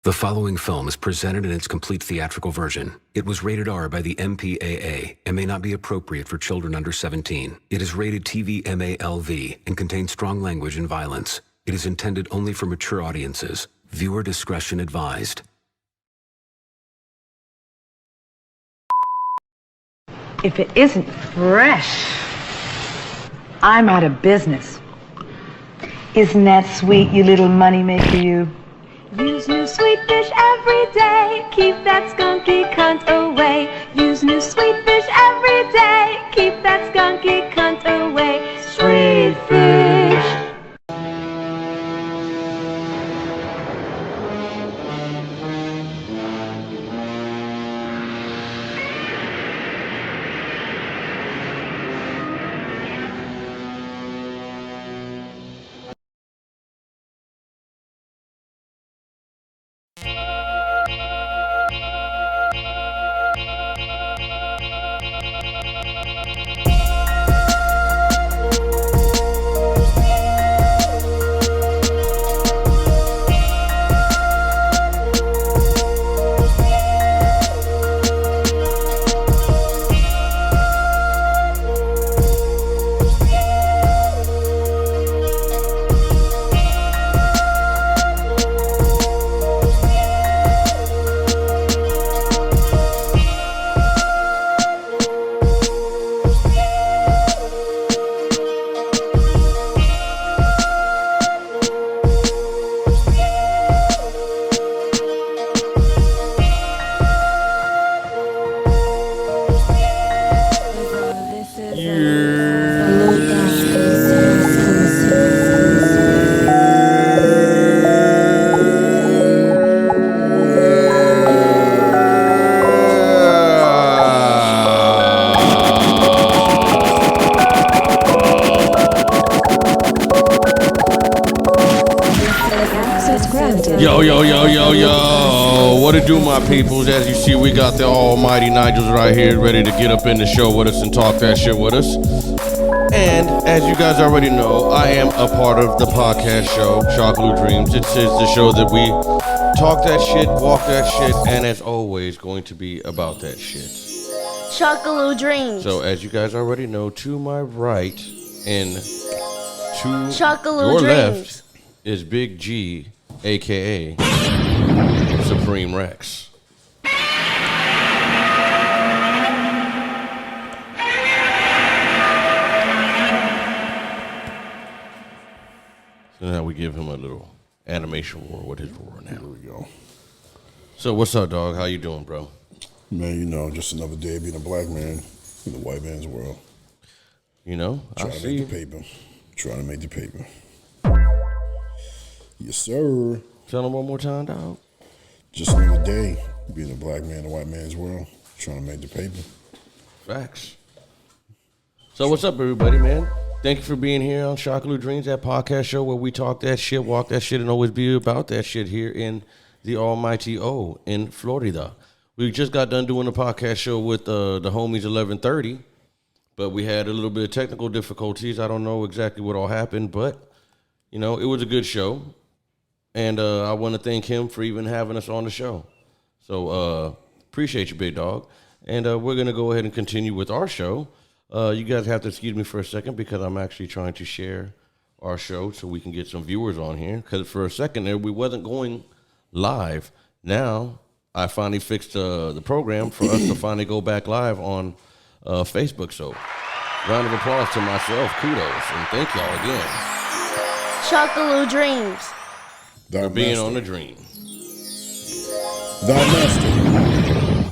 The following film is presented in its complete theatrical version. It was rated R by the MPAA and may not be appropriate for children under 17. It is rated TV MALV and contains strong language and violence. It is intended only for mature audiences. Viewer discretion advised. If it isn't fresh, I'm out of business. Isn't that sweet, you little moneymaker, you? Use new sweet fish every day. Keep that skunky cunt away. Use new sweet fish every day. Keep that skunky cunt away. Sweet fish. Yo, what it do, my peoples? As you see, we got the almighty Nigels right here ready to get up in the show with us and talk that shit with us. And as you guys already know, I am a part of the podcast show, SHOCKALOUDREAMS. It is the show that we talk that shit, walk that shit, and as always, going to be about that shit. SHOCKALOUDREAMS. So as you guys already know, to my right and to your left is Big G, a.k.a. Supreme Rex. So now we give him a little animation roar with his roar now. Here we go. So what's up, dog? How you doing, bro? Man, you know, just another day being a black man in the white man's world. You know, Trying to make the paper. Trying to make the paper. Yes, sir. Tell him one more time, dog. Just another day being a black man in the white man's world. Trying to make the paper. Facts. So what's up, everybody, man? Thank you for being here on SHOCKALOUDREAMS, that podcast show where we talk that shit, walk that shit, and always be about that shit here in the almighty O in Florida. We just got done doing a podcast show with the homies 1130, but we had a little bit of technical difficulties. I don't know exactly what all happened, but, you know, it was a good show. And I want to thank him for even having us on the show. So appreciate you, big dog. And we're going to go ahead and continue with our show. You guys have to excuse me for a second because I'm actually trying to share our show so we can get some viewers on here. Because for a second there, we wasn't going live. Now, I finally fixed the program for us to finally go back live on Facebook. So round of applause to myself. Kudos. And thank y'all again. SHOCKALOUDREAMS. For being on the dream. Thou master.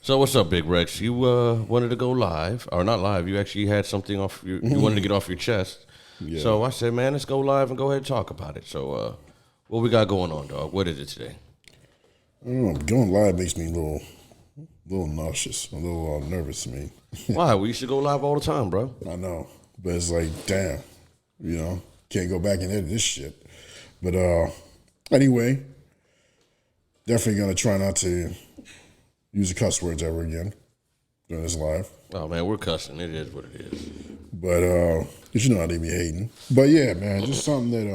So what's up, Big Rex? You wanted to go live, or not live, you actually had something off your, you wanted to get off your chest. Yeah. So I said, man, let's go live and go ahead and talk about it. So what we got going on, dog? What is it today? I don't know, going live makes me a little nauseous, a little nervous to me. Why? We used to go live all the time, bro. I know, but it's like, damn, you know, can't go back and edit this shit. But anyway, definitely gonna try not to use the cuss words ever again during this live. Oh man, we're cussing. It is what it is. But you know how they be hating. But yeah, man, just something that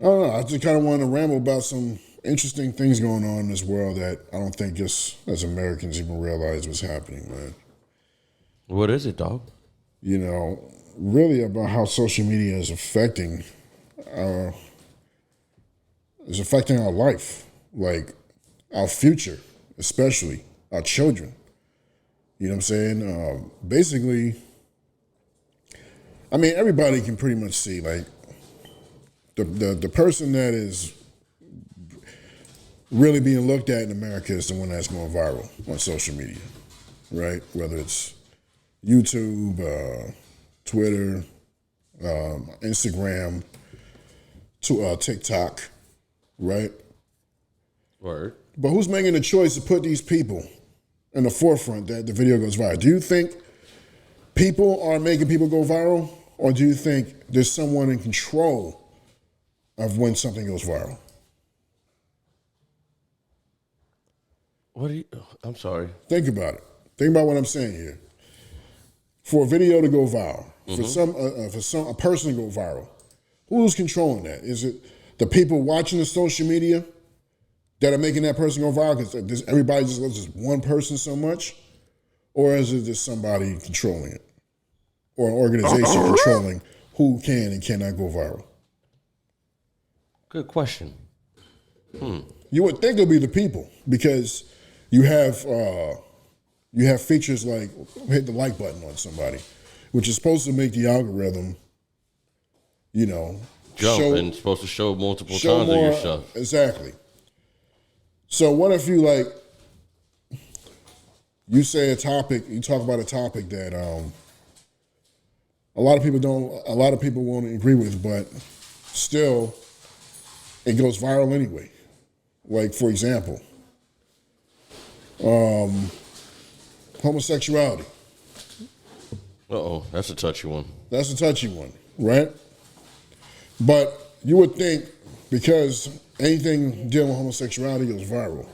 I don't know. I just kind of wanted to ramble about some interesting things going on in this world that I don't think us as Americans even realize was happening, man. What is it, dog? You know, really about how social media is affecting our life, like our future, especially our children. You know what I'm saying? Basically, I mean, everybody can pretty much see, like, the person that is really being looked at in America is the one that's going viral on social media, right? Whether it's YouTube, Twitter, Instagram, TikTok, right? Word. But who's making the choice to put these people in the forefront that the video goes viral? Do you think people are making people go viral, or do you think there's someone in control of when something goes viral? I'm sorry. Think about it. Think about what I'm saying here. For a video to go viral, for a person to go viral, who's controlling that? Is it the people watching the social media that are making that person go viral because everybody just loves just one person so much? Or is it just somebody controlling it? Or an organization controlling who can and cannot go viral? Good question. You would think it would be the people, because you have features like hit the like button on somebody, which is supposed to make the algorithm, you know, jump and supposed to show multiple times of your stuff. Exactly. So what if you you say a topic, you talk about a topic that a lot of people won't agree with, but still it goes viral anyway. Like, for example, homosexuality. That's a touchy one. That's a touchy one, right? But you would think because anything dealing with homosexuality goes viral,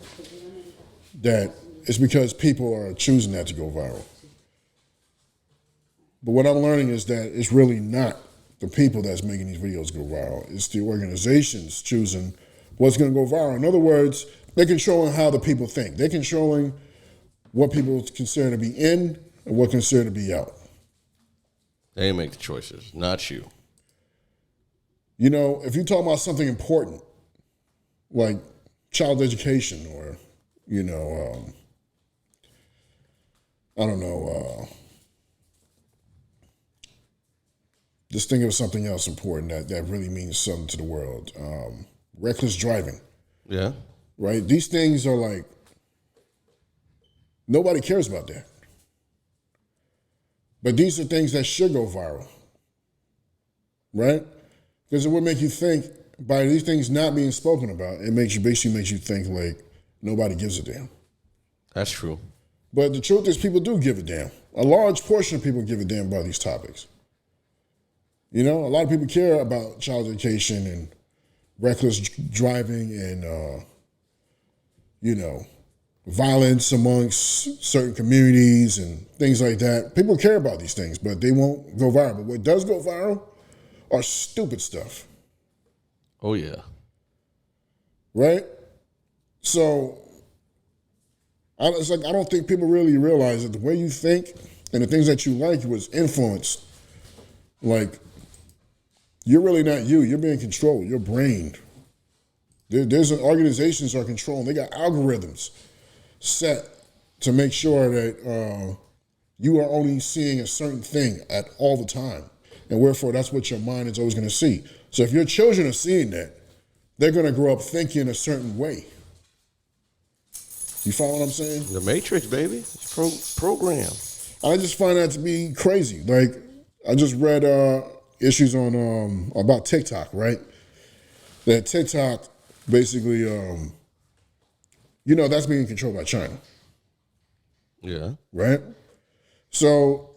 that it's because people are choosing that to go viral. But what I'm learning is that it's really not the people that's making these videos go viral. It's the organizations choosing what's going to go viral. In other words, they're controlling how the people think. They're controlling what people consider to be in and what consider to be out. They make the choices, not you. You know, if you talk about something important, like child education or, you know, I don't know, just think of something else important that really means something to the world. Reckless driving. Yeah. Right? These things are like, nobody cares about that. But these are things that should go viral. Right? Because it would make you think, by these things not being spoken about, it basically makes you think like nobody gives a damn. That's true. But the truth is people do give a damn. A large portion of people give a damn about these topics. You know, a lot of people care about child education and reckless driving and, you know, violence amongst certain communities and things like that. People care about these things, but they won't go viral. But what does go viral are stupid stuff. Oh, yeah. Right? So, it's like I don't think people really realize that the way you think and the things that you like was influenced. Like, you're really not you. You're being controlled. Your brain. There's organizations are controlling. They got algorithms set to make sure that you are only seeing a certain thing at all the time. And wherefore, that's what your mind is always going to see. So if your children are seeing that, they're going to grow up thinking a certain way. You follow what I'm saying? The Matrix, baby. It's program. I just find that to be crazy. Like, I just read issues on about TikTok, right? That TikTok basically, you know, that's being controlled by China. Yeah. Right? So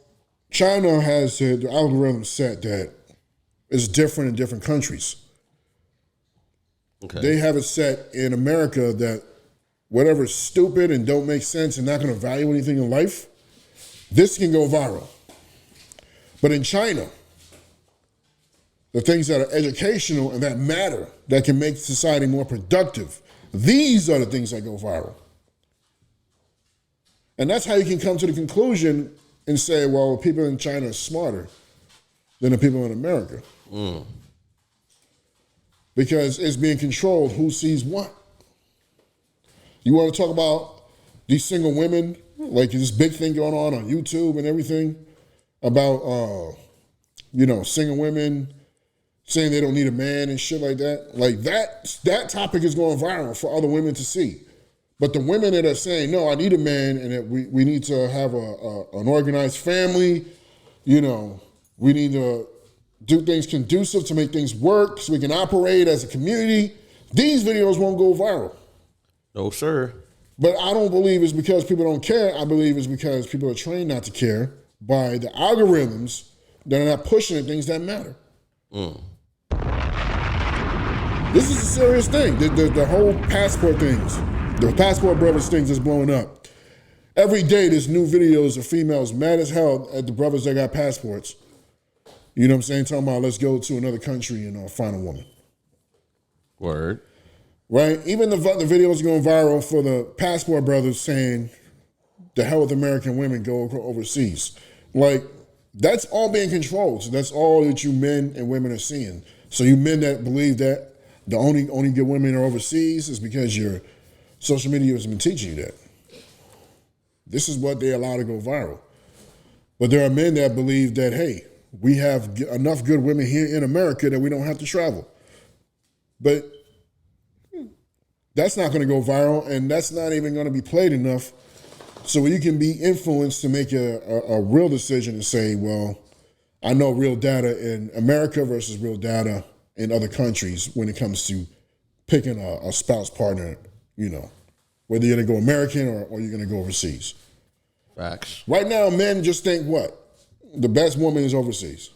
China has the algorithm set that is different in different countries. Okay. They have it set in America that whatever's stupid and don't make sense and not going to value anything in life, this can go viral. But in China, the things that are educational and that matter, that can make society more productive. These are the things that go viral. And that's how you can come to the conclusion and say, well, people in China are smarter than the people in America. Because it's being controlled who sees what. You want to talk about these single women, like this big thing going on YouTube and everything about, single women saying they don't need a man and shit like that. Like that topic is going viral for other women to see. But the women that are saying, no, I need a man and that we need to have an organized family, we need to do things conducive to make things work so we can operate as a community. These videos won't go viral. No, sir. But I don't believe it's because people don't care. I believe it's because people are trained not to care by the algorithms that are not pushing the things that matter. This is a serious thing. The whole passport things, the passport brothers things is blowing up. Every day there's new videos of females mad as hell at the brothers that got passports. You know what I'm saying? Talking about let's go to another country and find a woman. Word. Right? Even the videos going viral for the passport brothers saying the hell with American women, go overseas. Like, that's all being controlled. So that's all that you men and women are seeing. So you men that believe that the only good women are overseas is because your social media has been teaching you that. This is what they allow to go viral. But there are men that believe that, hey, we have enough good women here in America that we don't have to travel. But that's not going to go viral, and that's not even going to be played enough so you can be influenced to make a real decision and say, well, I know real data in America versus real data in other countries when it comes to picking a spouse partner, whether you're going to go American or you're going to go overseas. Facts. Right now, men just think what? The best woman is overseas.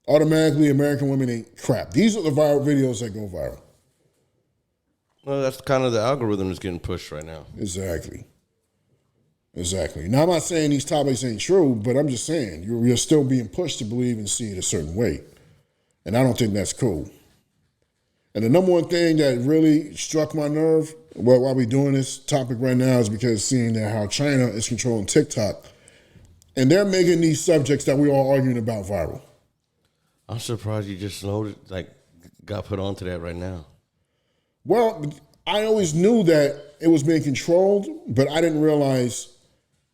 Automatically, American women ain't crap. These are the viral videos that go viral. Well, that's kind of the algorithm that's getting pushed right now. Exactly. Now, I'm not saying these topics ain't true, but I'm just saying you're still being pushed to believe and see it a certain way. And I don't think that's cool. And the number one thing that really struck my nerve while we're doing this topic right now is because seeing that how China is controlling TikTok. And they're making these subjects that we're all arguing about viral. I'm surprised you just got put onto that right now. Well, I always knew that it was being controlled, but I didn't realize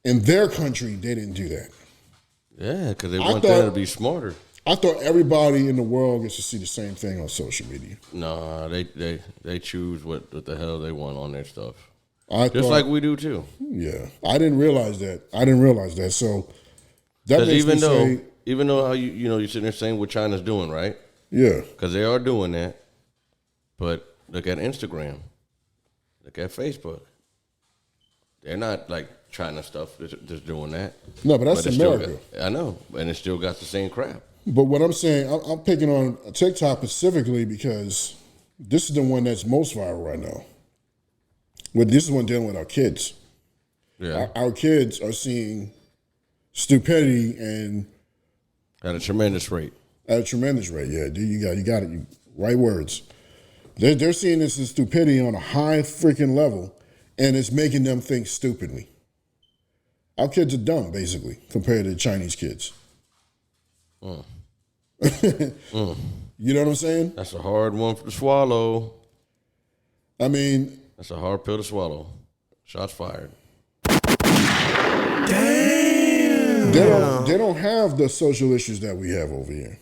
in their country they didn't do that. Yeah, because they want them to be smarter. I thought everybody in the world gets to see the same thing on social media. No, they choose what the hell they want on their stuff. Just like we do too. Yeah, I didn't realize that. So that makes even me though say, even though how you're sitting there saying what China's doing, right? Yeah, because they are doing that. But look at Instagram, look at Facebook. They're not like China stuff that's doing that. No, but that's America. I know, and it still got the same crap. But what I'm saying, I'm picking on TikTok specifically because this is the one that's most viral right now. But this is one dealing with our kids. Yeah, our kids are seeing stupidity and at a tremendous rate. Yeah, you got it. Right words. They're seeing this as stupidity on a high freaking level, and it's making them think stupidly. Our kids are dumb, basically, compared to the Chinese kids. You know what I'm saying? That's a hard one to swallow. I mean, that's a hard pill to swallow. Shots fired. Damn. They don't have the social issues that we have over here.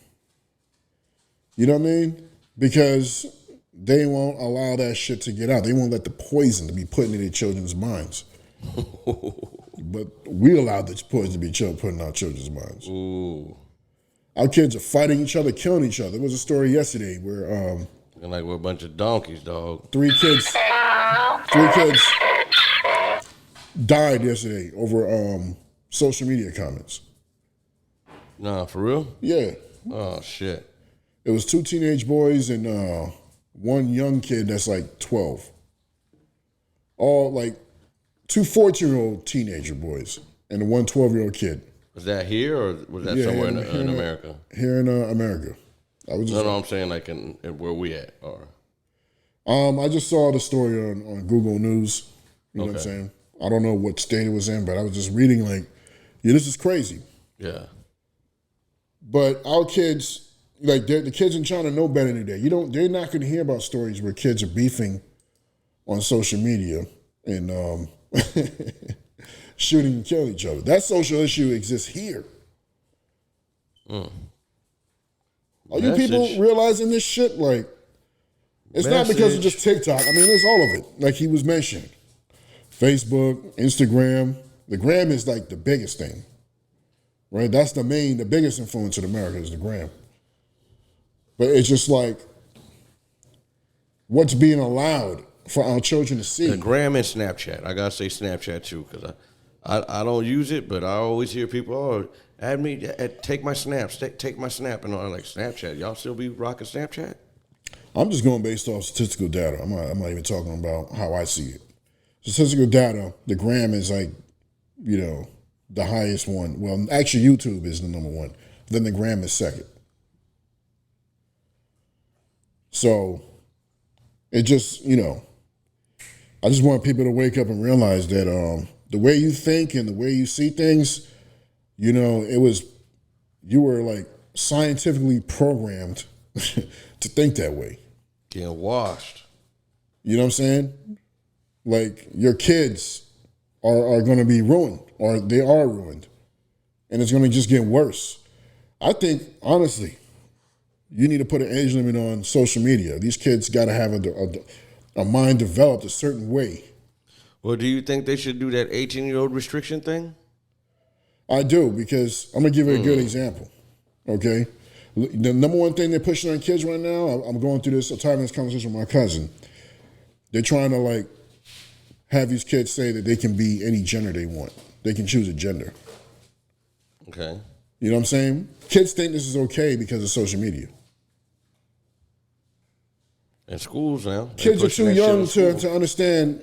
You know what I mean? Because they won't allow that shit to get out. They won't let the poison to be put into their children's minds. But we allow the poison to be put in our children's minds. Ooh. Our kids are fighting each other, killing each other. There was a story yesterday where like we're a bunch of donkeys, dog. Three kids died yesterday over social media comments. Nah, for real? Yeah. Oh shit. It was 2 teenage boys and one young kid that's like 12. All like 2 14-year-old teenager boys and one 12-year-old kid. Was that here or was that somewhere in America? Here in America. I was just, No, I'm saying like in where we at. Or I just saw the story on Google News. You know what I'm Okay. saying? I don't know what state it was in, but I was just reading like, yeah, this is crazy. yeah. But our kids, like the kids in China know better than that. They're not going to hear about stories where kids are beefing on social media and shooting and killing each other. That social issue exists here. Are you people Message. realizing this shit? Like, it's not because of Message. just TikTok. I mean, it's all of it. Like he was mentioning. Facebook, Instagram. The gram is like the biggest thing. Right? That's the biggest influence in America is the gram. But it's just like what's being allowed for our children to see. The gram and Snapchat. I gotta say Snapchat too, because I don't use it, but I always hear people, add me, take my snaps, take my snap, and all like Snapchat. Y'all still be rocking Snapchat? I'm just going based off statistical data. I'm not even talking about how I see it. Statistical data, the gram is like, the highest one. Well, actually, YouTube is the number one. Then the gram is second. So it just, I just want people to wake up and realize that the way you think and the way you see things, you were like scientifically programmed to think that way. Getting washed. You know what I'm saying? Like your kids are going to be ruined, or they are ruined, and it's going to just get worse. I think, honestly, you need to put an age limit on social media. These kids got to have a mind developed a certain way. Well, do you think they should do that 18-year-old restriction thing? I do, because I'm going to give you a good example, okay? The number one thing they're pushing on kids right now, I'm going through this, I'm having this conversation with my cousin. They're trying to, like, have these kids say that they can be any gender they want. They can choose a gender. Okay. You know what I'm saying? Kids think this is okay because of social media. In schools now. they Kids are pushing too that shit young in school. to understand,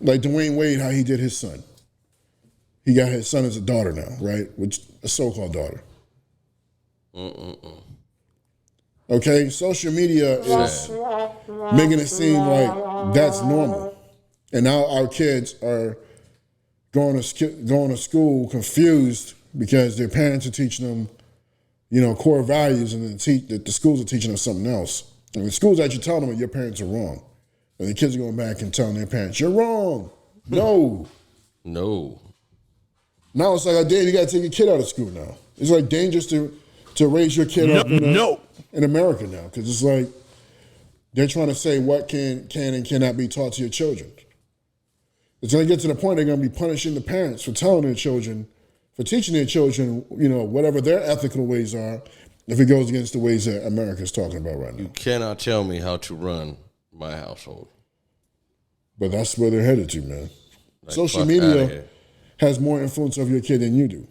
like Dwayne Wade, how he did his son. He got his son as a daughter now, right? Which a so-called daughter. Okay, social media is making it seem like that's normal, and now our kids are going to school confused because their parents are teaching them, core values, and the schools are teaching them something else. And the schools actually telling them that your parents are wrong, and the kids are going back and telling their parents, "You're wrong." No. No. Now it's like, damn, you got to take your kid out of school now. It's like dangerous to raise your kid up in America now, because it's like they're trying to say what can and cannot be taught to your children. It's going to get to the point they're going to be punishing the parents for telling their children, for teaching their children, whatever their ethical ways are, if it goes against the ways that America's talking about right now. You cannot tell me how to run my household. But that's where they're headed to, man. Like, Social fuck outta media here. has more influence over your kid than you do.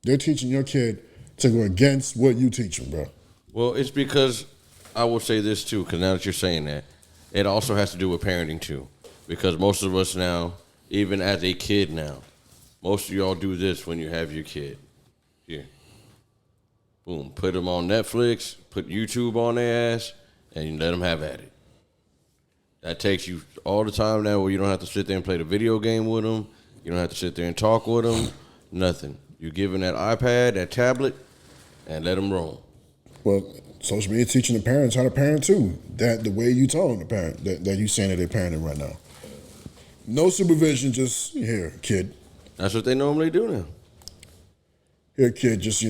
They're teaching your kid to go against what you teach them, bro. Well, it's because I will say this too, because now that you're saying that, it also has to do with parenting too. Because most of us now, even as a kid now, most of y'all do this when you have your kid. Here. Boom. Put them on Netflix, put YouTube on their ass, and you let them have at it. That takes you all the time now where you don't have to sit there and play the video game with them. You don't have to sit there and talk with them. Nothing. You give them that iPad, that tablet, and let them roam. Well, social media teaching the parents how to parent too. That the way you tell them to parent, that you saying that they're parenting right now. No supervision, just here, kid. That's what they normally do now. Here, kid, just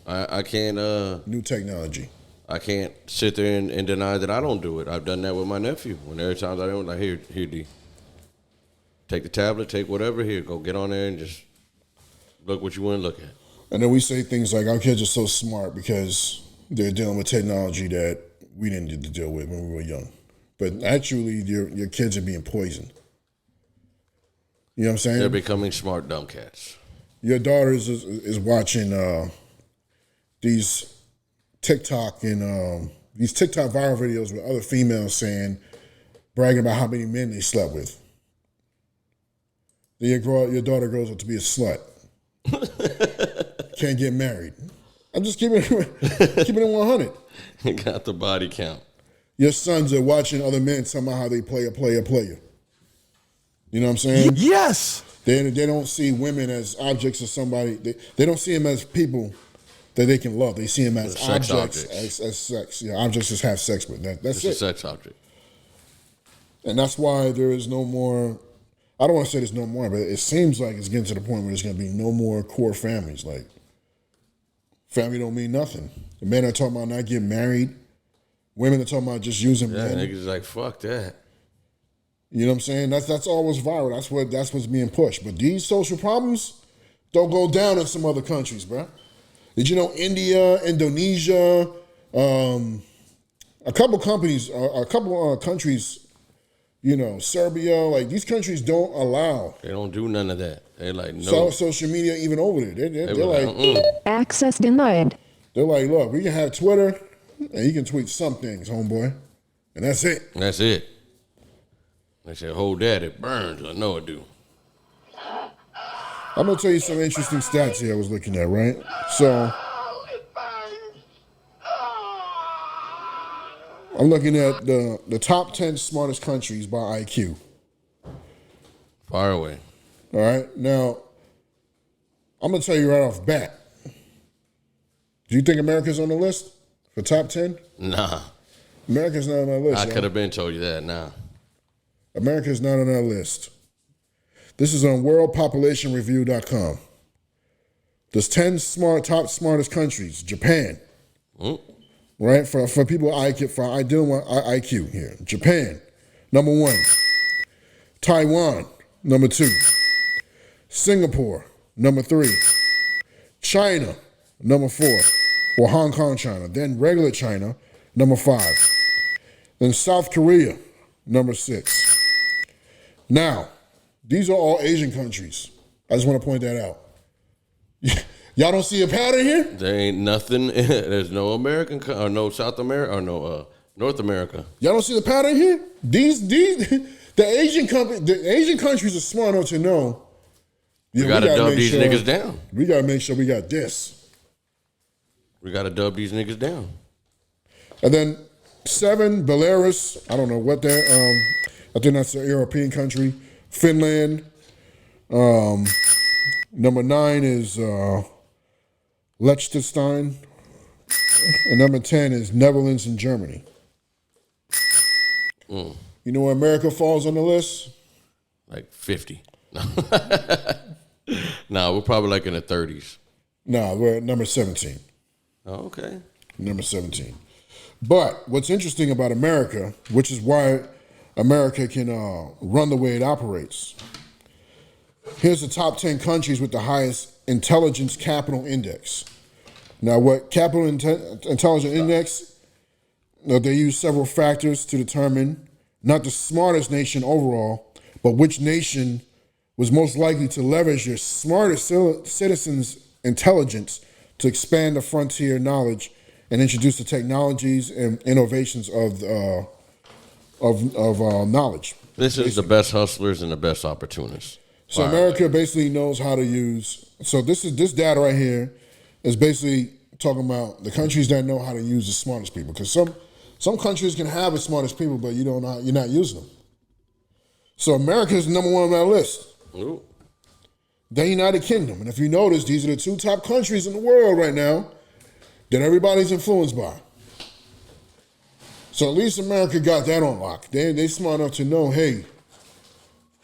I can't new technology. I can't sit there and deny that I don't do it. I've done that with my nephew. When every time I don't, like, here, D. Take the tablet, take whatever, here, go get on there and just look what you want to look at. And then we say things like our kids are so smart because they're dealing with technology that we didn't need to deal with when we were young. But actually, your kids are being poisoned. You know what I'm saying? They're becoming smart dumb cats. Your daughter is watching these TikTok and these TikTok viral videos with other females bragging about how many men they slept with. Then your daughter grows up to be a slut. Can't get married. I'm just keeping it 100. Got the body count. Your sons are watching other men talking about how they play a player. You know what I'm saying? Yes. They don't see women as objects of somebody. They don't see them as people that they can love. They see them as objects. As sex. Yeah, objects just have sex with. That's it. It's a sex object. And that's why there is no more. I don't want to say there's no more, but it seems like it's getting to the point where there's going to be no more core families. Like, family don't mean nothing. The men are talking about not getting married. Women are talking about just using men. Niggas like, fuck that. You know what I'm saying? That's all what's viral. That's what's being pushed. But these social problems don't go down in some other countries, bro. Did you know India, Indonesia, a couple countries, you know, Serbia, like these countries don't allow. They don't do none of that. They like no social media even over there. They're like access denied. They're like, look, we can have Twitter and you can tweet some things, homeboy, and that's it. That's it. They said, hold that, it burns. I know it do. I'm gonna tell you some interesting stats here I was looking at, right? So I'm looking at the top 10 smartest countries by IQ. Far away. All right. Now, I'm going to tell you right off bat. Do you think America's on the list for top 10? Nah. America's not on that list. I could have been told you that. Nah. America's not on that list. This is on worldpopulationreview.com. There's 10 top smartest countries. Japan. Right? For people IQ here. Japan, number 1. Taiwan, number 2. Singapore, number 3. China, number 4. Or Hong Kong, China. Then regular China, number 5. Then South Korea, number 6. Now, these are all Asian countries. I just want to point that out. Y'all don't see a pattern here? There ain't nothing. There's no American or no South America or no North America. Y'all don't see the pattern here? The Asian countries are smart enough to know. We gotta dub these niggas down. We gotta make sure we got this. We gotta dub these niggas down. And then 7, Belarus. I don't know what that. I think that's a European country. Finland. Number 9 is Liechtenstein. And number 10 is Netherlands and Germany. You know where America falls on the list? Like 50. Nah, we're probably like in the 30s. No, we're at number 17. Oh, okay. Number 17. But what's interesting about America, which is why America can run the way it operates. Here's the top 10 countries with the highest intelligence capital index. Now, what capital intelligence index, they use several factors to determine not the smartest nation overall, but which nation was most likely to leverage your smartest citizens' intelligence to expand the frontier knowledge and introduce the technologies and innovations of knowledge. This is the best hustlers and the best opportunists. So America basically knows how to use. So this data right here is basically talking about the countries that know how to use the smartest people. Because some countries can have the smartest people, but you're not using them. So America is number 1 on that list. Ooh. The United Kingdom, and if you notice, these are the 2 top countries in the world right now that everybody's influenced by. So at least America got that on lock. They smart enough to know, hey.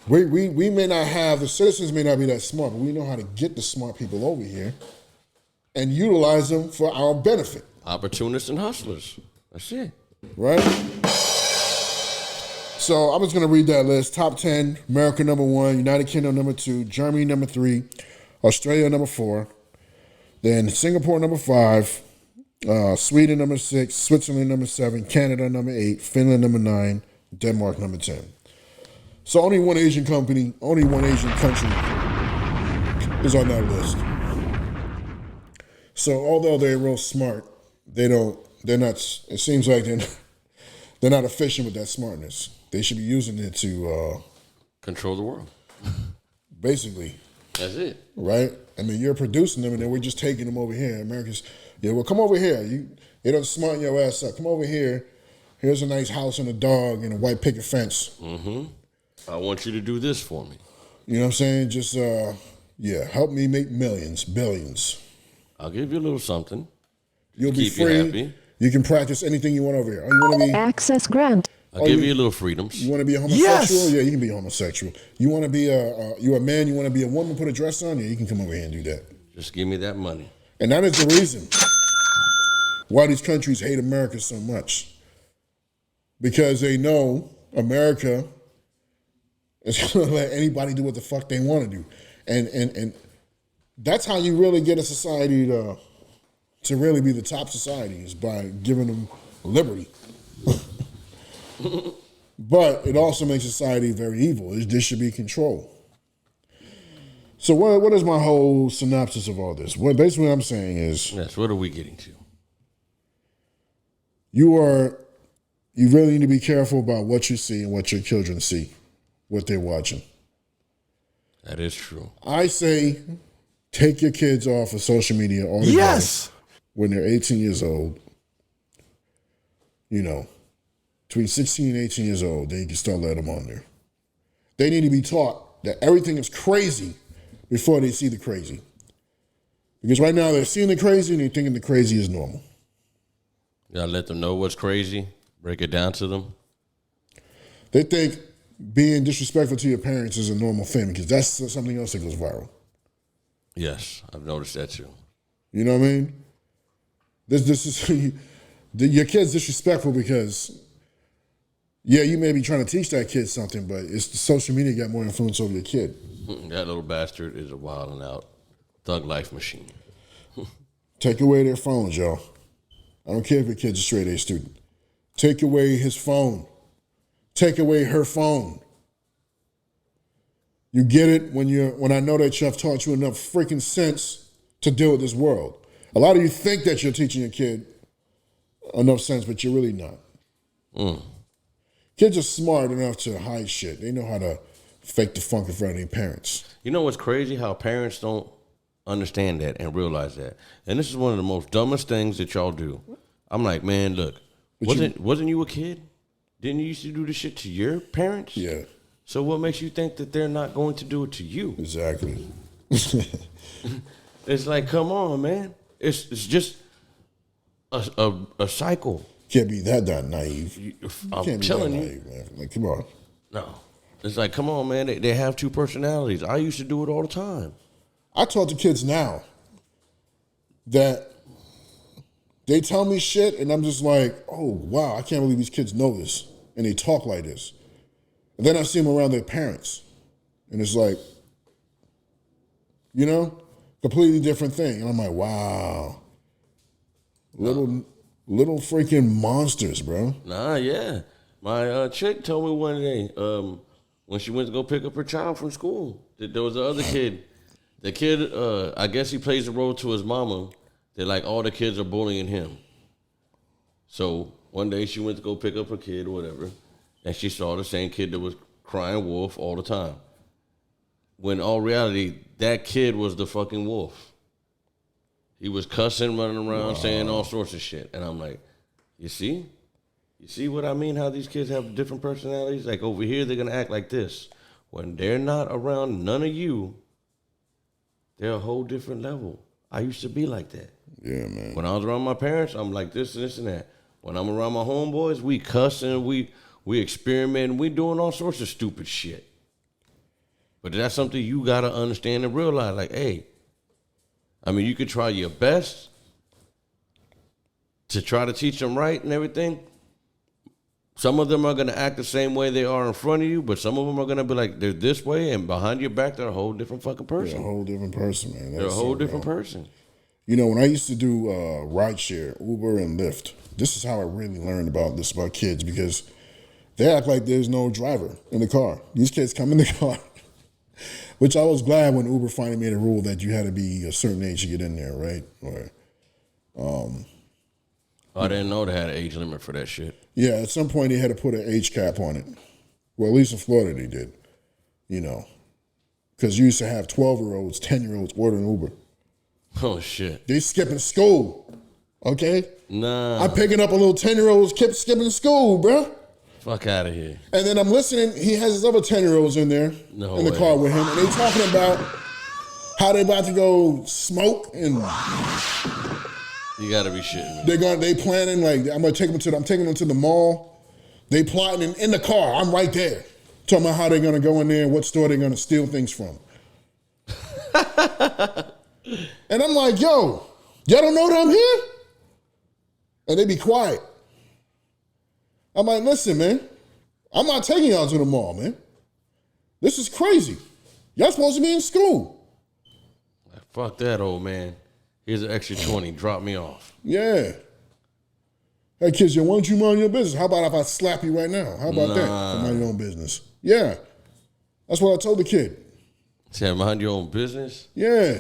We may not have, the citizens may not be that smart, but we know how to get the smart people over here and utilize them for our benefit. Opportunists and hustlers. That's it. Right? So I'm just going to read that list. Top 10, America number 1, United Kingdom number 2, Germany number 3, Australia number 4, then Singapore number 5, Sweden number 6, Switzerland number 7, Canada number 8, Finland number 9, Denmark number 10. So only one Asian country is on that list. So although they're real smart, it seems like they're not efficient with that smartness. They should be using it to control the world. Basically. That's it. Right? I mean, you're producing them and then we're just taking them over here. Yeah, well, come over here. They don't smarten your ass up. Come over here. Here's a nice house and a dog and a white picket fence. Mm-hmm. I want you to do this for me. You know what I'm saying? Just, help me make millions, billions. I'll give you a little something. You'll be Keep free. you happy. You can practice anything you want over here. Oh, you want to be Access grant. I'll give you a little freedoms. You want to be a homosexual? Yeah, you can be a homosexual. You want to be you're a man, you want to be a woman, put a dress on? Yeah, you can come over here and do that. Just give me that money. And that is the reason why these countries hate America so much. Because they know America is going to let anybody do what the fuck they want to do. And that's how you really get a society to really be the top society, is by giving them liberty. But it also makes society very evil. There should be control. So what is my whole synopsis of all this? Basically what I'm saying is... Yes, what are we getting to? You really need to be careful about what you see and what your children see, what they're watching. That is true. I say take your kids off of social media altogether. Yes. When they're 18 years old. You know, between 16 and 18 years old, then you can start letting them on there. They need to be taught that everything is crazy before they see the crazy. Because right now they're seeing the crazy and they're thinking the crazy is normal. You gotta let them know what's crazy, break it down to them. They think being disrespectful to your parents is a normal thing because that's something else that goes viral. Yes, I've noticed that too. You know what I mean? This is your kid's disrespectful because, yeah, you may be trying to teach that kid something, but it's the social media got more influence over your kid. That little bastard is a wild and out thug life machine. Take away their phones, y'all. I don't care if your kid's a straight A student. Take away his phone. Take away her phone. You get it when I know that I've taught you enough freaking sense to deal with this world. A lot of you think that you're teaching your kid enough sense, but you're really not. Kids are smart enough to hide shit. They know how to fake the funk in front of their parents. You know what's crazy? How parents don't understand that and realize that. And this is one of the most dumbest things that y'all do. I'm like, man, look, wasn't you a kid? Didn't you used to do this shit to your parents? Yeah. So what makes you think that they're not going to do it to you? Exactly. It's like, come on, man. It's just a cycle. Can't be that naive. I'm telling you. Naive, man. Like, come on. No. It's like, come on, man. They have two personalities. I used to do it all the time. I talk to kids now that they tell me shit and I'm just like, oh, wow, I can't believe these kids know this. And they talk like this. And then I see them around their parents. And it's like, you know, completely different thing. And I'm like, wow. Little freaking monsters, bro. Nah, yeah. My chick told me one day when she went to go pick up her child from school that there was the other kid. The kid, I guess he plays a role to his mama that like all the kids are bullying him. So one day she went to go pick up her kid or whatever, and she saw the same kid that was crying wolf all the time. When in all reality, that kid was the fucking wolf. He was cussing, running around, saying all sorts of shit. And I'm like, you see? You see what I mean? How these kids have different personalities? Like over here, they're going to act like this. When they're not around none of you, they're a whole different level. I used to be like that. Yeah, man. When I was around my parents, I'm like this and this and that. When I'm around my homeboys, we cussing, we experimenting, we doing all sorts of stupid shit. But that's something you got to understand and realize. Like, hey, I mean, you could try your best to try to teach them right and everything. Some of them are going to act the same way they are in front of you, but some of them are going to be like, they're this way, and behind your back, they're a whole different fucking person. They're a whole different person, man. They're a whole different person. You know, when I used to do rideshare, Uber and Lyft, this is how I really learned about kids, because they act like there's no driver in the car. These kids come in the car, which I was glad when Uber finally made a rule that you had to be a certain age to get in there, right? I didn't know they had an age limit for that shit. Yeah, at some point they had to put an age cap on it. Well, at least in Florida they did, you know, because you used to have 12-year-olds, 10-year-olds ordering Uber. Oh, shit. They skipping school Okay? Nah. I'm picking up a little 10-year-old kept skipping school, bro. Fuck out of here. And then I'm listening. He has his other 10-year-olds in there in the car with him. And they talking about how they about to go smoke and you gotta be shitting me. they planning like I'm taking them to the mall. They plotting in the car. I'm right there. Talking about how they're gonna go in there and what store they're gonna steal things from. And I'm like, yo, y'all don't know that I'm here? And they be quiet. I'm like, listen, man, I'm not taking y'all to the mall, man. This is crazy. Y'all supposed to be in school. Fuck that, old man. Here's an extra 20. Drop me off. Yeah. Hey, kids, why don't you mind your business? How about if I slap you right now? How about that? For mind your own business. Yeah. That's what I told the kid. Say, mind your own business? Yeah.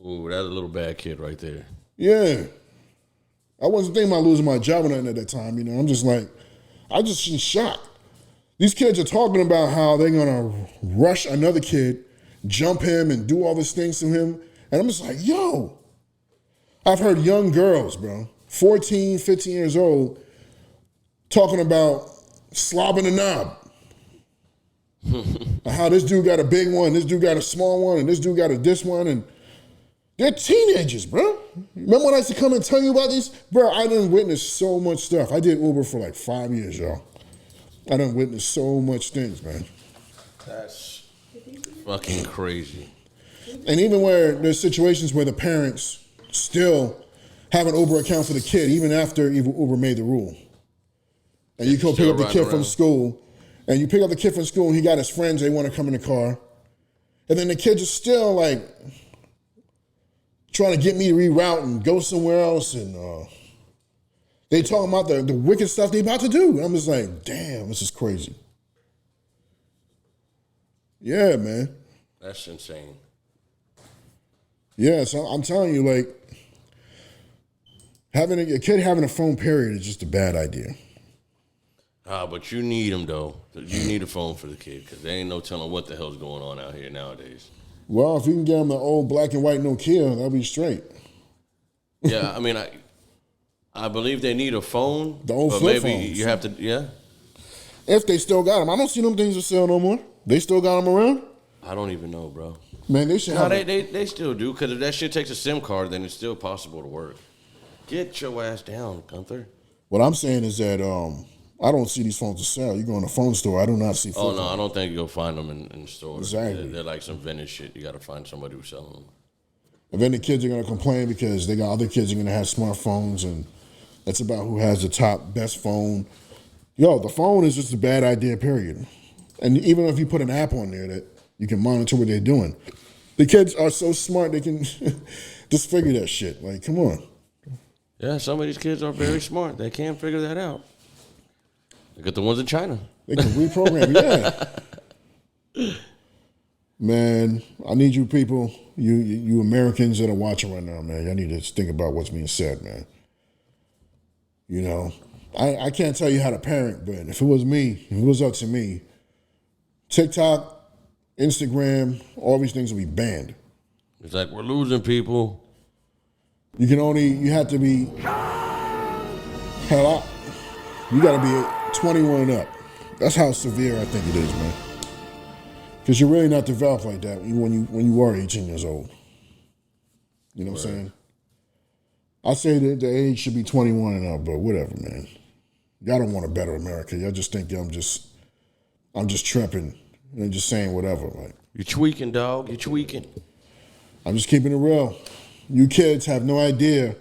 Ooh, that's a little bad kid right there. Yeah. I wasn't thinking about losing my job or nothing at that time. You know, I'm just like, I just in shock. These kids are talking about how they're going to rush another kid, jump him, and do all these things to him. And I'm just like, yo. I've heard young girls, bro, 14, 15 years old, talking about slobbing the knob. How this dude got a big one, this dude got a small one, and this dude got a this one. And they're teenagers, bro. Remember when I used to come and tell you about these? Bro, I done witnessed so much stuff. I did Uber for like 5 years, y'all. I done witnessed so much things, man. That's fucking crazy. And even where there's situations where the parents still have an Uber account for the kid, even after Uber made the rule. And you go pick up the kid from school, and you pick up the kid from school, and he got his friends, they want to come in the car. And then the kids are still like trying to get me to reroute and go somewhere else. And they talking about the wicked stuff they about to do. And I'm just like, damn, this is crazy. Yeah, man. That's insane. Yeah, so I'm telling you, like, having a kid having a phone, period, is just a bad idea. But you need them, though. You need a phone for the kid, because there ain't no telling what the hell's going on out here nowadays. Well, if you can get them the old black and white Nokia, that'll be straight. Yeah, I mean, I believe they need a phone. The old but flip maybe phones. you have to, yeah. If they still got them. I don't see them things for sale no more. They still got them around? I don't even know, bro. Man, they should No, have they still do, because if that shit takes a SIM card, then it's still possible to work. Get your ass down, Gunther. What I'm saying is that I don't see these phones to sell. You go in a phone store, I do not see Oh, phones. no, I don't think you'll find them in the store. Exactly. They're like some vintage shit. You got to find somebody who's selling them. And then the kids are going to complain because they got other kids are going to have smartphones, and that's about who has the top, best phone. Yo, the phone is just a bad idea, period. And even if you put an app on there that you can monitor what they're doing, the kids are so smart they can just figure that shit. Like, come on. Yeah, some of these kids are very smart. They can figure that out. Look at the ones in China. They can reprogram, yeah. Man, I need you people, you Americans that are watching right now, man. Y'all need to think about what's being said, man. You know, I can't tell you how to parent, but if it was me, if it was up to me, TikTok, Instagram, all these things will be banned. It's like we're losing people. You have to be, hell, you got to be 21 and up. That's how severe I think it is, man. Because you're really not developed like that when you are 18 years old. You know what I'm saying? I say that the age should be 21 and up, but whatever, man. Y'all don't want a better America. Y'all just think I'm just tripping and just saying whatever. Like, You're tweaking, dog. You're tweaking. I'm just keeping it real. You kids have no idea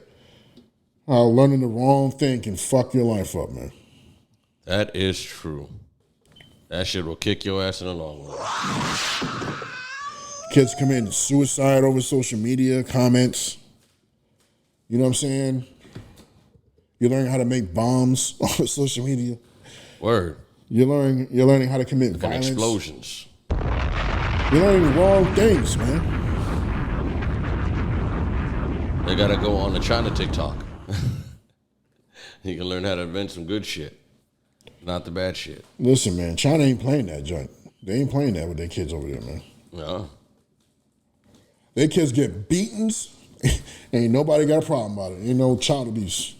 how learning the wrong thing can fuck your life up, man. That is true. That shit will kick your ass in the long run. Kids commit suicide over social media, comments. You know what I'm saying? You're learning how to make bombs on social media. Word. You're learning how to commit Looking at violence. explosions. You're learning the wrong things, man. They gotta go on the China TikTok. You can learn how to invent some good shit. Not the bad shit. Listen, man, China ain't playing that joint. They ain't playing that with their kids over there, man. No. Their kids get beatings Ain't nobody got a problem about it. Ain't no child abuse.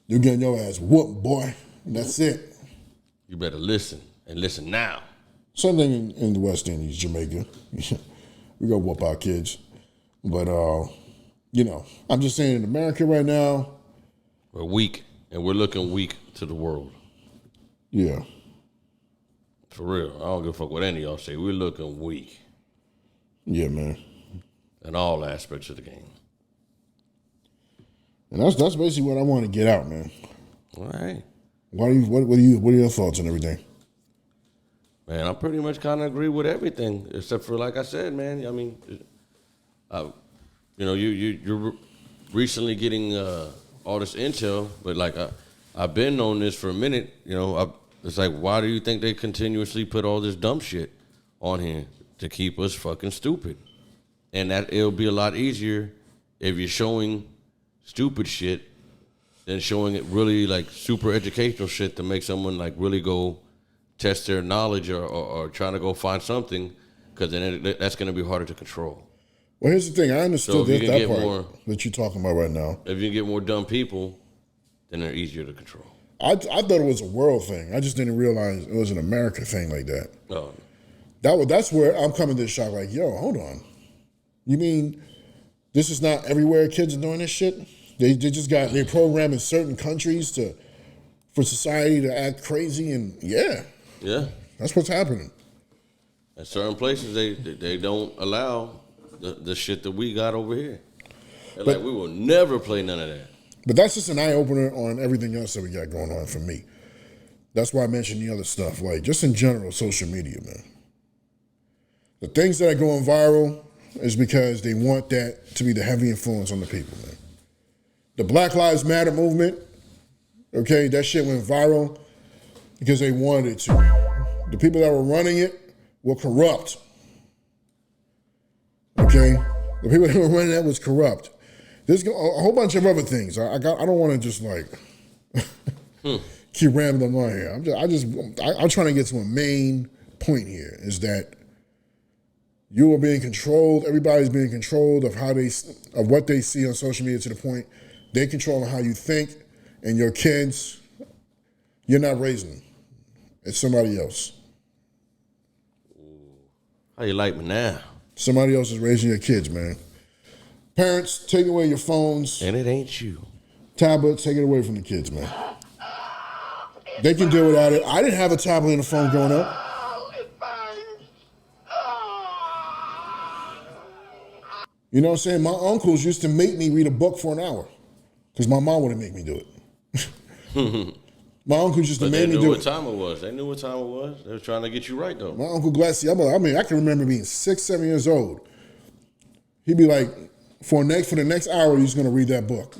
You're getting your ass whooped, boy. And that's it. You better listen, and listen now. Same thing in the West Indies, Jamaica. We go whoop our kids. But, I'm just saying in America right now. We're weak, and we're looking weak to the world. Yeah. For real. I don't give a fuck what any of y'all say. We're looking weak. Yeah, man. In all aspects of the game. And that's basically what I want to get out, man. All right. What are your thoughts on everything? Man, I pretty much kind of agree with everything, except for, like I said, man. I mean, you're recently getting all this intel, but like I've been on this for a minute. It's like, why do you think they continuously put all this dumb shit on here to keep us fucking stupid? And that it'll be a lot easier if you're showing stupid shit than showing it really like super educational shit to make someone like really go test their knowledge or trying to go find something, because then that's going to be harder to control. Well, here's the thing. I understood that part that you're talking about right now. If you get more dumb people, then they're easier to control. I thought it was a world thing. I just didn't realize it was an America thing like that. Oh. That's where I'm coming to the shock. Like, yo, hold on. You mean this is not everywhere kids are doing this shit? They just got their program in certain countries for society to act crazy, and yeah, that's what's happening. At certain places, they don't allow the shit that we got over here. They're like, we will never play none of that. But that's just an eye opener on everything else that we got going on for me. That's why I mentioned the other stuff, like just in general, social media, man. The things that are going viral is because they want that to be the heavy influence on the people, man. The Black Lives Matter movement, okay, that shit went viral because they wanted it to. The people that were running it were corrupt. Okay? The people that were running that was corrupt. There's a whole bunch of other things. I don't want to just like keep rambling on here. I'm trying to get to a main point here, is that you are being controlled. Everybody's being controlled of what they see on social media, to the point they control how you think, and your kids, you're not raising them. It's somebody else. How you like me now? Somebody else is raising your kids, man. Parents, take away your phones. And it ain't you. Tablets, take it away from the kids, man. They can do without it. I didn't have a tablet and a phone growing up. You know what I'm saying? My uncles used to make me read a book for an hour because my mom wouldn't make me do it. My uncles used to make me do it. They knew what time it was. They knew what time it was. They were trying to get you right, though. My Uncle Glassy, I can remember being 6, 7 years old. He'd be like, for the next hour, he's going to read that book.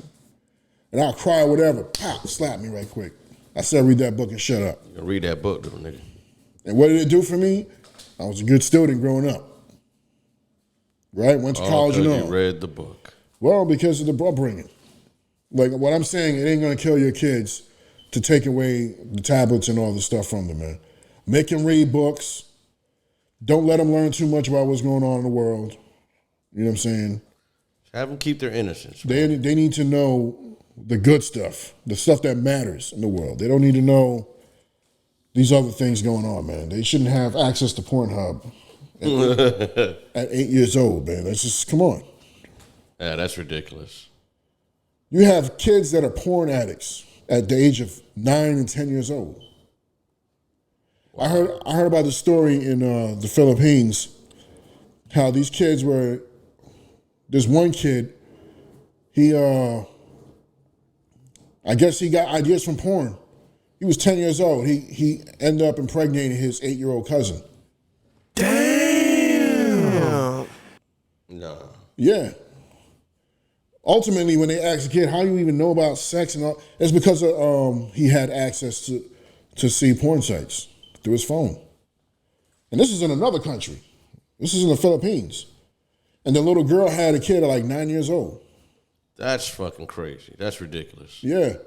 And I'll cry or whatever. Pop, slap me right quick. I said, read that book and shut up. You read that book, though, nigga. And what did it do for me? I was a good student growing up. Right? Went to college and all. You read the book. Well, because of the upbringing. Like, what I'm saying, it ain't going to kill your kids to take away the tablets and all the stuff from them, man. Make them read books. Don't let them learn too much about what's going on in the world. You know what I'm saying? Have them keep their innocence. They need to know the good stuff, the stuff that matters in the world. They don't need to know these other things going on, man. They shouldn't have access to Pornhub at 8 years old, man. That's just, come on. Yeah, that's ridiculous. You have kids that are porn addicts at the age of 9 and 10 years old. Wow. I heard about the story in the Philippines, how these kids were. There's one kid. He, I guess he got ideas from porn. He was 10 years old. He ended up impregnating his 8-year-old cousin. Damn. No. Yeah. Ultimately, when they asked the kid, how do you even know about sex and all, it's because he had access to see porn sites through his phone. And this is in another country. This is in the Philippines. And the little girl had a kid at like 9 years old. That's fucking crazy. That's ridiculous. Yeah.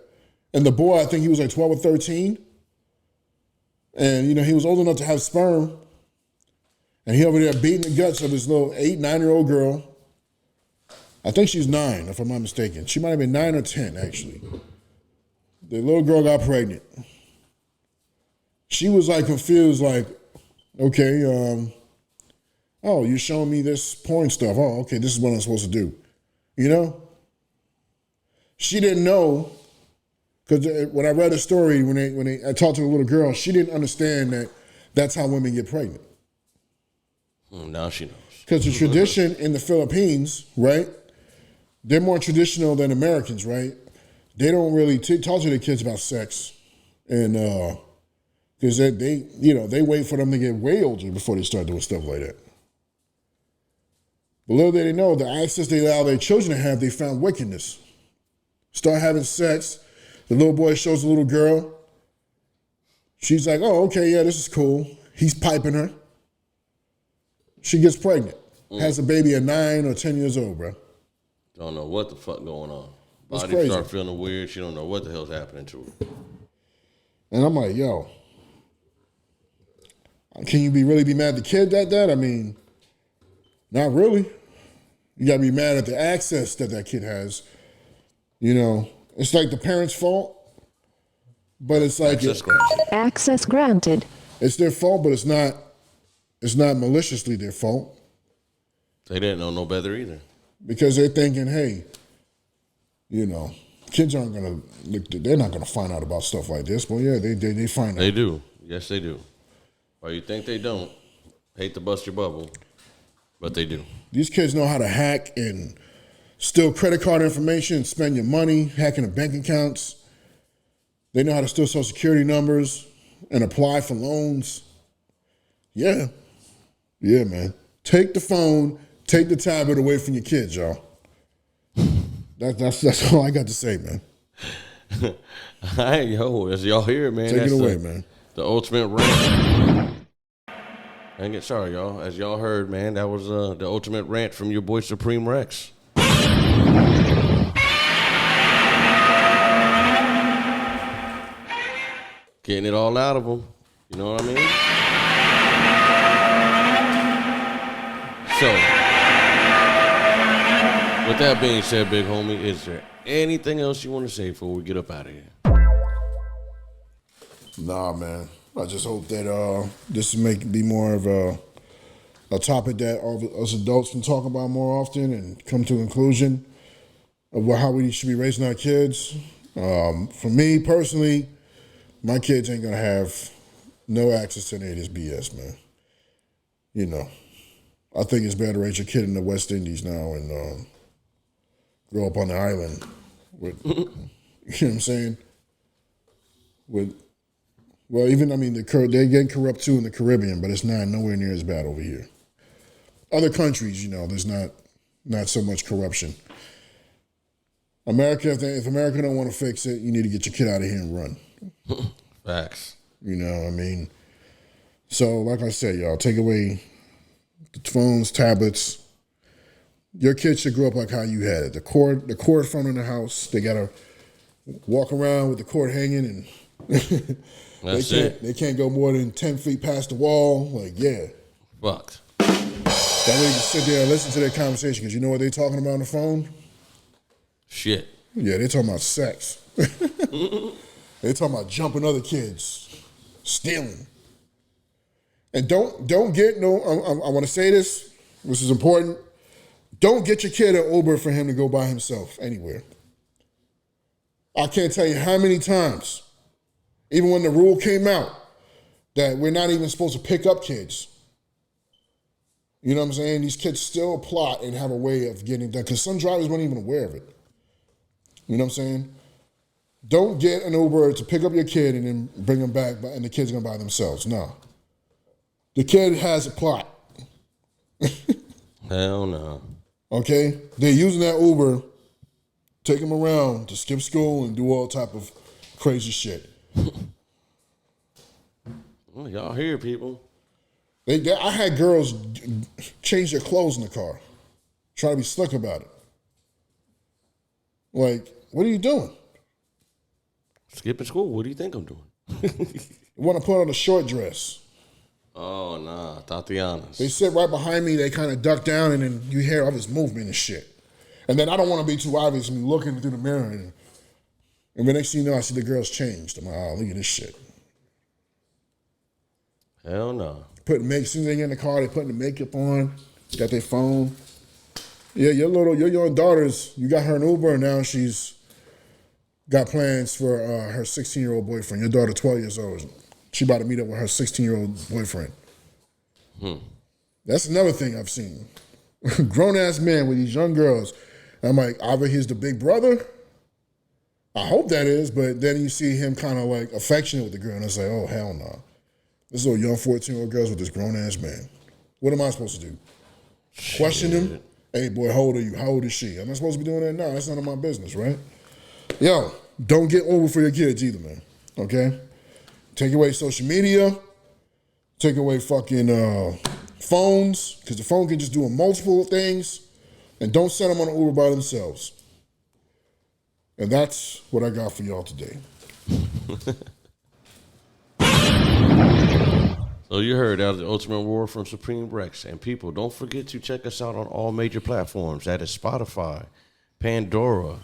And the boy, I think he was like 12 or 13. And, he was old enough to have sperm. And he over there beating the guts of his little 8, 9-year-old girl. I think she's 9, if I'm not mistaken. She might have been 9 or 10, actually. The little girl got pregnant. She was like confused, like, okay, oh, you're showing me this porn stuff. Oh, okay, this is what I'm supposed to do. You know? She didn't know, because when I read a story, I talked to a little girl, she didn't understand that that's how women get pregnant. Now she knows. Because the tradition in the Philippines, right? They're more traditional than Americans, right? They don't really talk to their kids about sex, and because they wait for them to get way older before they start doing stuff like that. But little did they know, the access they allow their children to have, they found wickedness. Start having sex. The little boy shows the little girl. She's like, oh, okay, yeah, this is cool. He's piping her. She gets pregnant. Has a baby at 9 or 10 years old, bro. Don't know what the fuck going on. It's Body crazy. start feeling weird. She don't know what the hell's happening to her. And I'm like, yo, can you really be mad at the kid at that? I mean, not really. You gotta be mad at the access that kid has. You know, it's like the parents' fault, but it's like Access granted. It's their fault, but it's not maliciously their fault. They didn't know no better either. Because they're thinking, hey, you know, kids aren't gonna they're not gonna find out about stuff like this. Well, yeah, they find out. They do. Yes, they do. Or you think they don't. Hate to bust your bubble, but they do. These kids know how to hack and steal credit card information, spend your money, hacking the bank accounts. They know how to steal social security numbers and apply for loans. Yeah. Yeah, man. Take the phone, take the tablet away from your kids, y'all. That's all I got to say, man. Hey, yo, as y'all hear, man. Take it away, man. The ultimate rant. Sorry, y'all. As y'all heard, man, that was the ultimate rant from your boy Supreme Rex. Getting it all out of him. You know what I mean? So, with that being said, big homie, is there anything else you want to say before we get up out of here? Nah, man. I just hope that this will be more of a topic that all of us adults can talk about more often and come to a conclusion of how we should be raising our kids. For me personally, my kids ain't gonna have no access to any of this BS, man. You know, I think it's better to raise your kid in the West Indies now and grow up on the island with, you know what I'm saying? They're getting corrupt too in the Caribbean, but it's nowhere near as bad over here. Other countries, you know, there's not so much corruption. America, if America don't want to fix it, you need to get your kid out of here and run. Facts. You know what I mean? So, like I said, y'all, take away the phones, tablets. Your kids should grow up like how you had it. The cord phone in the house, they got to walk around with the cord hanging and they can't go more than 10 feet past the wall. Like, yeah. Fucked. That way you can sit there and listen to their conversation because you know what they're talking about on the phone? Shit. Yeah, they're talking about sex. They're talking about jumping other kids, stealing. And don't get no, I want to say this is important. Don't get your kid an Uber for him to go by himself anywhere. I can't tell you how many times, even when the rule came out, that we're not even supposed to pick up kids. You know what I'm saying? These kids still plot and have a way of getting done because some drivers weren't even aware of it. You know what I'm saying? Don't get an Uber to pick up your kid and then bring them back and the kid's going to by themselves. No. The kid has a plot. Hell no. Okay? They're using that Uber, take them around to skip school and do all type of crazy shit. Well, y'all hear people. I had girls change their clothes in the car, try to be slick about it. Like, what are you doing? Skipping school. What do you think I'm doing? Want to put on a short dress. Oh, nah. Tatiana's. They sit right behind me. They kind of duck down, and then you hear all this movement and shit. And then I don't want to be too obvious me looking through the mirror. And the next thing you know, I see the girl's changed. I'm like, oh, look at this shit. Hell no. As soon as they get in the car, they putting the makeup on, got their phone. Yeah, your young daughter's, you got her an Uber, and now she's got plans for her 16-year-old boyfriend. Your daughter, 12 years old. She about to meet up with her 16-year-old boyfriend. That's another thing I've seen. Grown-ass man with these young girls. I'm like, either he's the big brother. I hope that is, but then you see him kind of like affectionate with the girl, and it's like, oh, hell no. This little young 14-year-old girls with this grown-ass man. What am I supposed to do? Shit. Question him? Hey, boy, how old are you? How old is she? Am I supposed to be doing that? No, that's none of my business, right? Yo, don't get over for your kids either, man, okay? Take away social media. Take away fucking phones, because the phone can just do multiple things, and don't set them on an Uber by themselves. And that's what I got for y'all today. So you heard that was the ultimate war from Supreme Rex. And people, don't forget to check us out on all major platforms. That is Spotify, Pandora,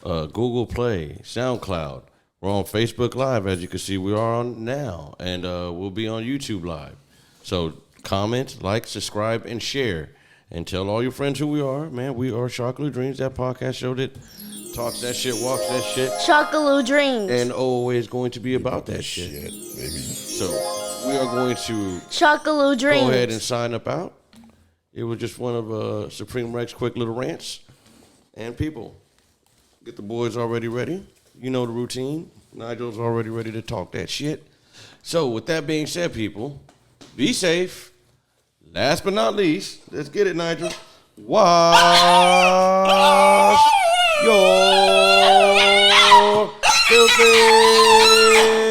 Google Play, SoundCloud. We're on Facebook Live, as you can see we are on now. And we'll be on YouTube Live. So comment, like, subscribe, and share. And tell all your friends who we are. Man, we are Shockaloo Dreams, that podcast show that talks that shit, walks that shit. Shockaloo Dreams. And always going to be about that shit. Baby. So we are going to Shockaloo Dreams. go ahead and sign up out. It was just one of Supreme Rex's quick little rants. And people, get the boys already ready. You know the routine. Nigel's already ready to talk that shit. So with that being said, people, be safe. Last but not least, let's get it, Nigel. Wash your filthy